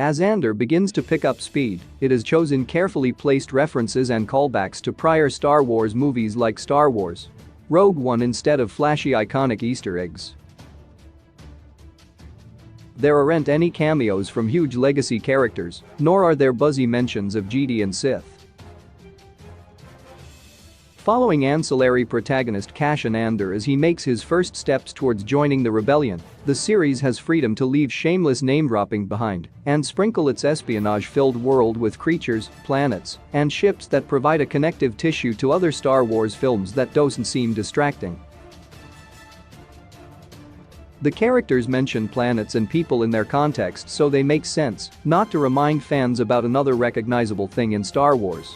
As Andor begins to pick up speed, it has chosen carefully placed references and callbacks to prior Star Wars movies like Star Wars: Rogue One instead of flashy iconic Easter eggs. There aren't any cameos from huge legacy characters, nor are there buzzy mentions of Jedi and Sith. Following ancillary protagonist Cassian Andor as he makes his first steps towards joining the rebellion, the series has freedom to leave shameless name-dropping behind and sprinkle its espionage-filled world with creatures, planets, and ships that provide a connective tissue to other Star Wars films that don't seem distracting. The characters mention planets and people in their context so they make sense, not to remind fans about another recognizable thing in Star Wars.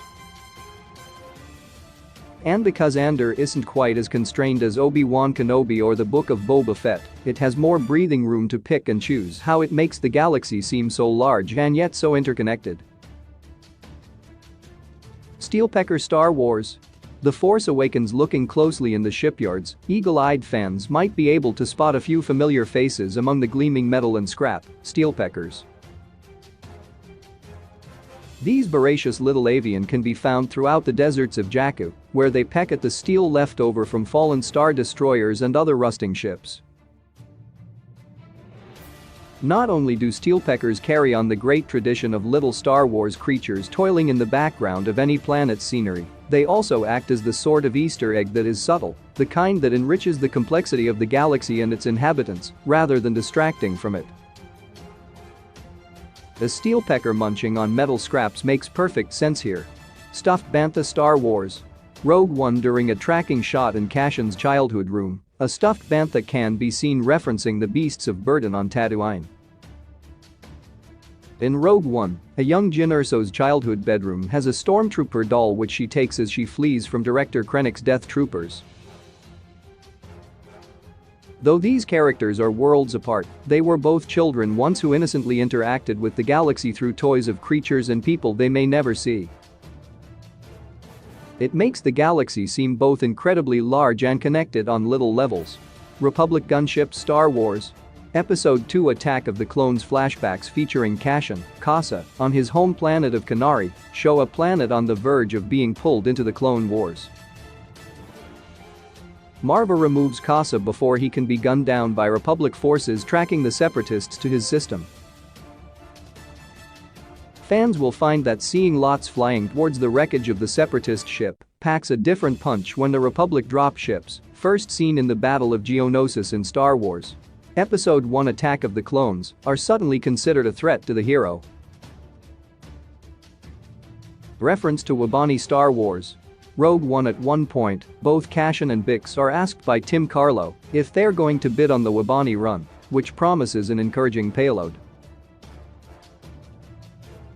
And because Andor isn't quite as constrained as Obi-Wan Kenobi or the Book of Boba Fett, it has more breathing room to pick and choose how it makes the galaxy seem so large and yet so interconnected. Steelpecker Star Wars. The Force Awakens. Looking closely in the shipyards, eagle-eyed fans might be able to spot a few familiar faces among the gleaming metal and scrap, steelpeckers. These voracious little avian can be found throughout the deserts of Jakku, where they peck at the steel left over from fallen Star Destroyers and other rusting ships. Not only do steelpeckers carry on the great tradition of little Star Wars creatures toiling in the background of any planet's scenery, they also act as the sort of Easter egg that is subtle, the kind that enriches the complexity of the galaxy and its inhabitants, rather than distracting from it. A steelpecker munching on metal scraps makes perfect sense here. Stuffed bantha. Star Wars: Rogue One. During a tracking shot in Cassian's childhood room, a stuffed bantha can be seen referencing the beasts of burden on Tatooine. In Rogue One, a young Jyn Erso's childhood bedroom has a stormtrooper doll which she takes as she flees from Director Krennic's Death Troopers. Though these characters are worlds apart, they were both children once who innocently interacted with the galaxy through toys of creatures and people they may never see. It makes the galaxy seem both incredibly large and connected on little levels. Republic Gunship. Star Wars: Episode 2 Attack of the Clones. Flashbacks featuring Cassian, Casa, on his home planet of Kenari show a planet on the verge of being pulled into the Clone Wars. Marva removes Casa before he can be gunned down by Republic forces tracking the Separatists to his system. Fans will find that seeing lots flying towards the wreckage of the Separatist ship packs a different punch when the Republic drop ships, first seen in the Battle of Geonosis in Star Wars Episode 1 Attack of the Clones, are suddenly considered a threat to the hero. Reference to Wabani. Star Wars: Rogue One. At one point, both Cassian and Bix are asked by Tim Carlo if they're going to bid on the Wabani run, which promises an encouraging payload.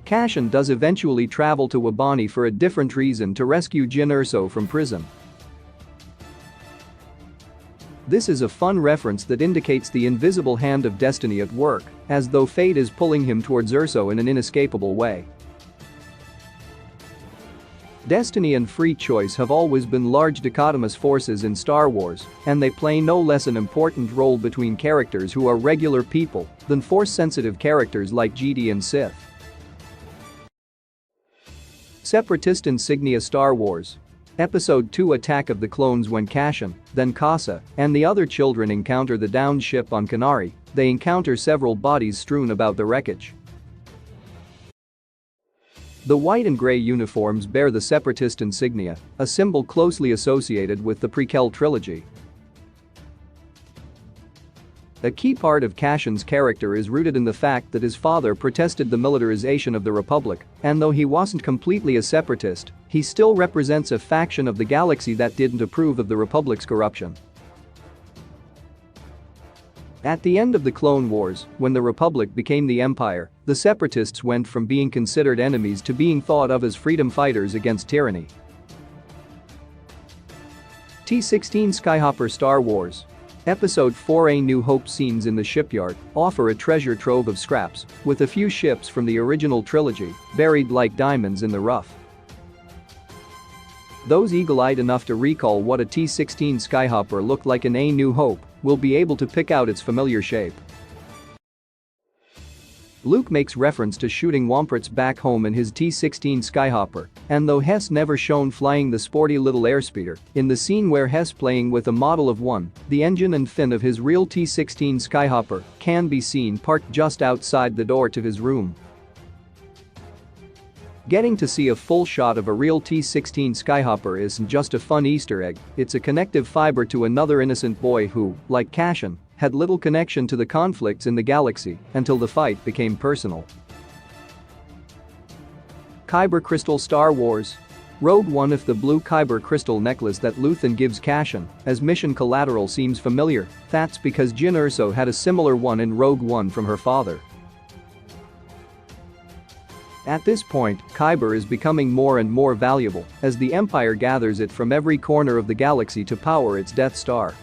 Cassian does eventually travel to Wabani for a different reason, to rescue Jyn Erso from prison. This is a fun reference that indicates the invisible hand of destiny at work, as though fate is pulling him towards Erso in an inescapable way. Destiny and free choice have always been large dichotomous forces in Star Wars, and they play no less an important role between characters who are regular people than Force-sensitive characters like Jedi and Sith. Separatist Insignia. Star Wars Episode 2 Attack of the Clones. When Cassian, then Casa, and the other children encounter the downed ship on Kenari, they encounter several bodies strewn about the wreckage. The white and gray uniforms bear the Separatist insignia, a symbol closely associated with the prequel trilogy. A key part of Cassian's character is rooted in the fact that his father protested the militarization of the Republic, and though he wasn't completely a separatist, he still represents a faction of the galaxy that didn't approve of the Republic's corruption. At the end of the Clone Wars, when the Republic became the Empire, the Separatists went from being considered enemies to being thought of as freedom fighters against tyranny. T-16 Skyhopper. Star Wars Episode 4 A New Hope. Scenes in the shipyard offer a treasure trove of scraps, with a few ships from the original trilogy buried like diamonds in the rough. Those eagle-eyed enough to recall what a T-16 Skyhopper looked like in A New Hope will be able to pick out its familiar shape. Luke makes reference to shooting Womperts back home in his T-16 Skyhopper, and though Hess never shown flying the sporty little airspeeder, in the scene where Hess playing with a model of one, the engine and fin of his real T-16 Skyhopper can be seen parked just outside the door to his room. Getting to see a full shot of a real T-16 Skyhopper isn't just a fun Easter egg, it's a connective fiber to another innocent boy who, like Cassian, had little connection to the conflicts in the galaxy until the fight became personal. Kyber Crystal Star Wars. Rogue One. If the blue Kyber crystal necklace that Luthen gives Cassian as mission collateral seems familiar, that's because Jyn Erso had a similar one in Rogue One from her father. At this point, Kyber is becoming more and more valuable as the Empire gathers it from every corner of the galaxy to power its Death Star.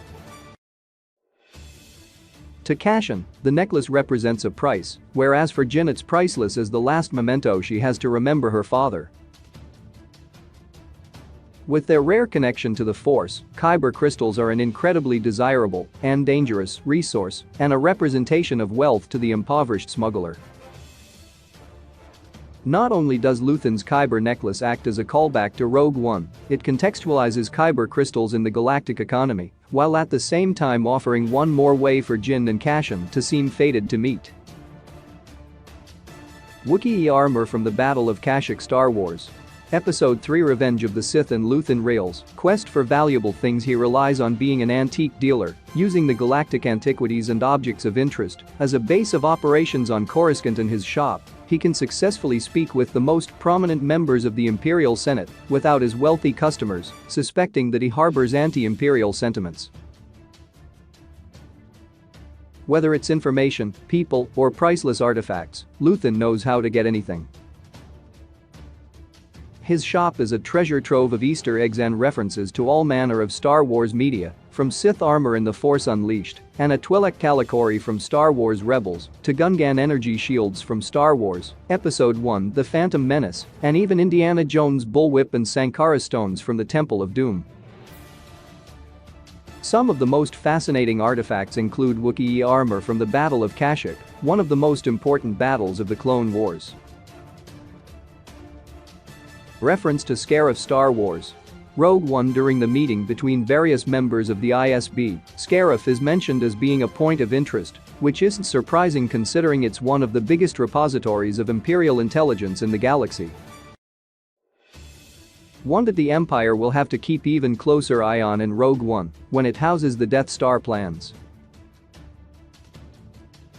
To Cassian, the necklace represents a price, whereas for Jyn it's priceless as the last memento she has to remember her father. With their rare connection to the Force, Kyber crystals are an incredibly desirable and dangerous resource and a representation of wealth to the impoverished smuggler. Not only does Luthen's Kyber necklace act as a callback to Rogue One, it contextualizes Kyber crystals in the galactic economy, while at the same time offering one more way for Jyn and Cassian to seem fated to meet. Wookiee armor from the Battle of Kashyyyk. Star Wars Episode 3 Revenge of the Sith. In Luthen Rael's quest for valuable things, he relies on being an antique dealer, using the galactic antiquities and objects of interest as a base of operations on Coruscant. In his shop, he can successfully speak with the most prominent members of the Imperial Senate without his wealthy customers suspecting that he harbors anti-imperial sentiments. Whether it's information, people, or priceless artifacts, Luthen knows how to get anything. His shop is a treasure trove of Easter eggs and references to all manner of Star Wars media, from Sith armor in The Force Unleashed and a Twi'lek Calicori from Star Wars Rebels to Gungan energy shields from Star Wars Episode 1 The Phantom Menace, and even Indiana Jones' bullwhip and Sankara stones from the Temple of Doom. Some of the most fascinating artifacts include Wookiee armor from the Battle of Kashyyyk, one of the most important battles of the Clone Wars. Reference to Scarif. Star Wars Rogue One. During the meeting between various members of the ISB, Scarif is mentioned as being a point of interest, which isn't surprising considering it's one of the biggest repositories of Imperial intelligence in the galaxy. One that the Empire will have to keep even closer eye on in Rogue One when it houses the Death Star plans.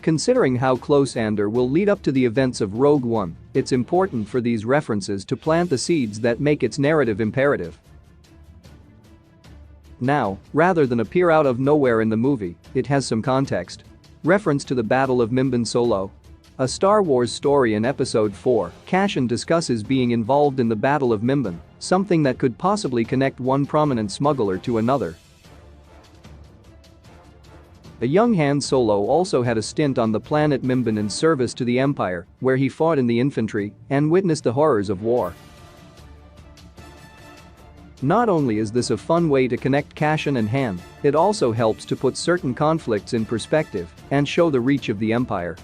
Considering how close Andor will lead up to the events of Rogue One, it's important for these references to plant the seeds that make its narrative imperative. Now, rather than appear out of nowhere in the movie, it has some context. Reference to the Battle of Mimban Solo. A Star Wars story in Episode 4, Cassian discusses being involved in the Battle of Mimban, something that could possibly connect one prominent smuggler to another. A young Han Solo also had a stint on the planet Mimban in service to the Empire, where he fought in the infantry and witnessed the horrors of war. Not only is this a fun way to connect Cassian and Han, it also helps to put certain conflicts in perspective and show the reach of the Empire.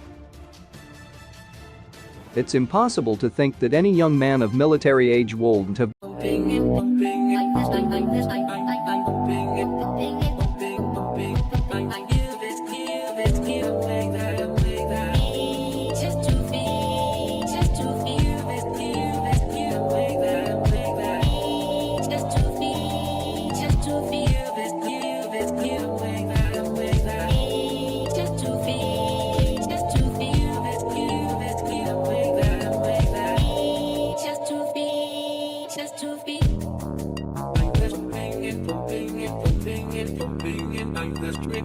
It's impossible to think that any young man of military age wouldn't have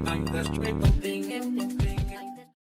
I'm the straight